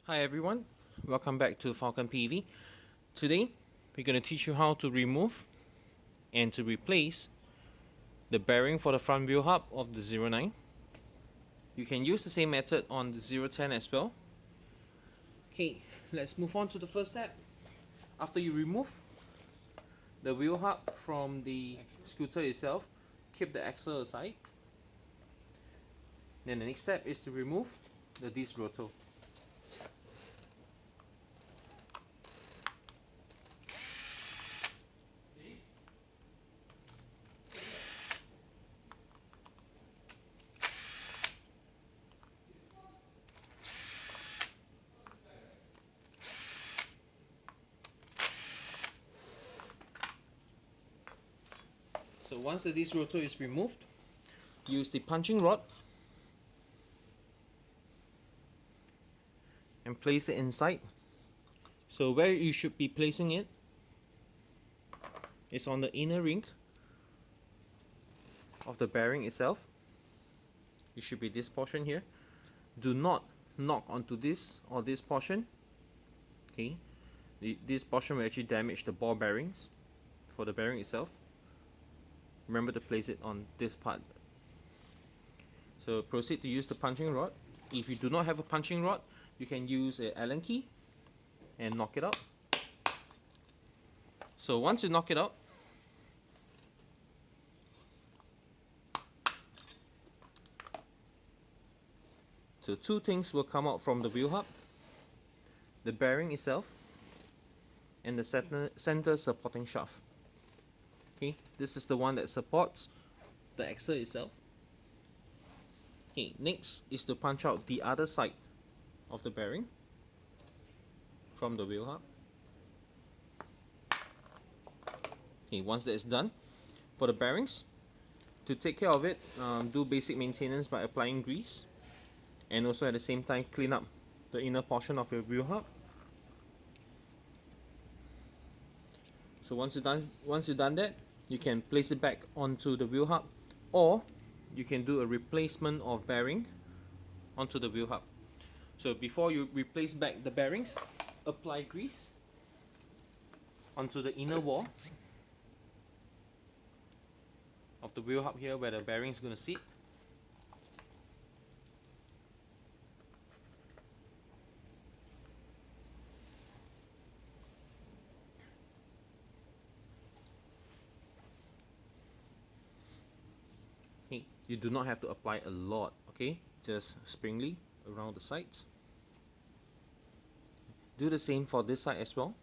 Hi everyone, welcome back to Falcon PV. Today we're going to teach you how to remove and to replace the bearing for the front wheel hub of the 09. You can use the same method on the 010 as well. Okay, let's move on to the first step. After you remove the wheel hub from the scooter itself, keep the axle aside. Then the next step is to remove the disc rotor. So once the disc rotor is removed, use the punching rod and place it inside. So where you should be placing it is on the inner ring of the bearing itself. It should be this portion here. Do not knock onto this or this portion. Okay, this portion will actually damage the ball bearings for the bearing itself. Remember to place it on this part. So proceed to use the punching rod. If you do not have a punching rod, you can use an Allen key and knock it out. So once you knock it out, so two things will come out from the wheel hub: the bearing itself and the center supporting shaft. Okay, this is the one that supports the axle itself. Okay, next is to punch out the other side of the bearing from the wheel hub. Okay, once that is done, for the bearings, to take care of it, do basic maintenance by applying grease, and also at the same time clean up the inner portion of your wheel hub. So once you've done that, you can place it back onto the wheel hub, or you can do a replacement of bearing onto the wheel hub. So before you replace back the bearings, apply grease onto the inner wall of the wheel hub here where the bearing is going to sit. Okay, you do not have to apply a lot, okay? Just sparingly around the sides. Do the same for this side as well.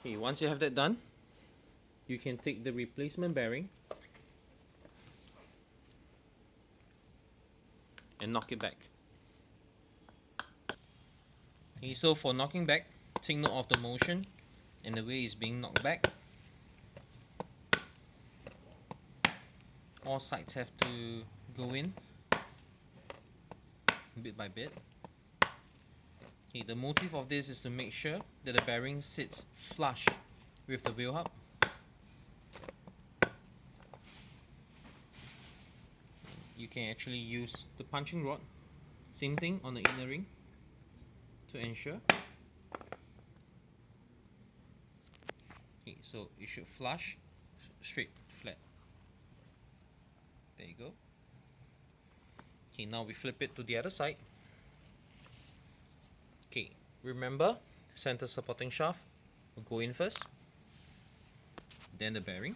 Okay, once you have that done, you can take the replacement bearing and knock it back. Okay, so for knocking back, take note of the motion and the way it's being knocked back. All sides have to go in bit by bit. Okay, the motive of this is to make sure that the bearing sits flush with the wheel hub. You can actually use the punching rod, same thing on the inner ring, to ensure. Okay, so it should flush, straight, flat. There you go. Okay, now we flip it to the other side. Okay, remember, center supporting shaft will go in first, then the bearing.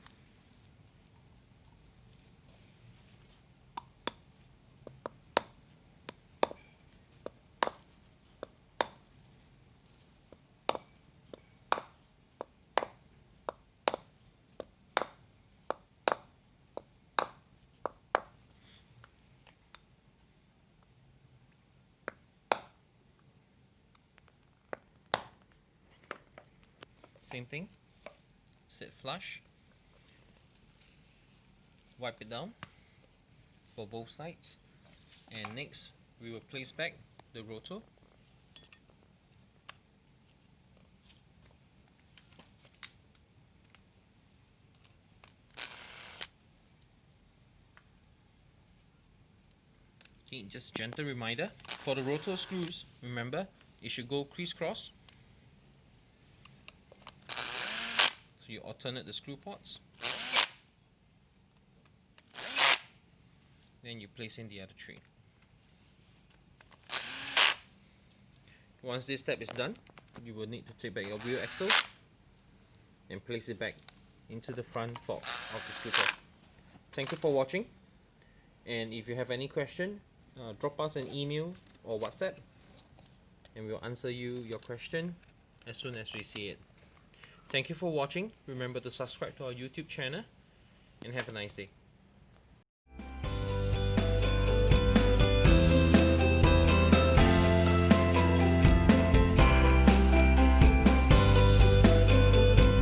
Same thing, sit flush, wipe it down for both sides, and next we will place back the rotor. Okay, just gentle reminder, for the rotor screws, remember, it should go crisscross. So you alternate the screw ports. Then you place in the other three. Once this step is done, you will need to take back your wheel axle and place it back into the front fork of the scooter. Thank you for watching, and if you have any question, drop us an email or WhatsApp and we'll answer your question as soon as we see it. Thank you for watching. Remember to subscribe to our YouTube channel and have a nice day.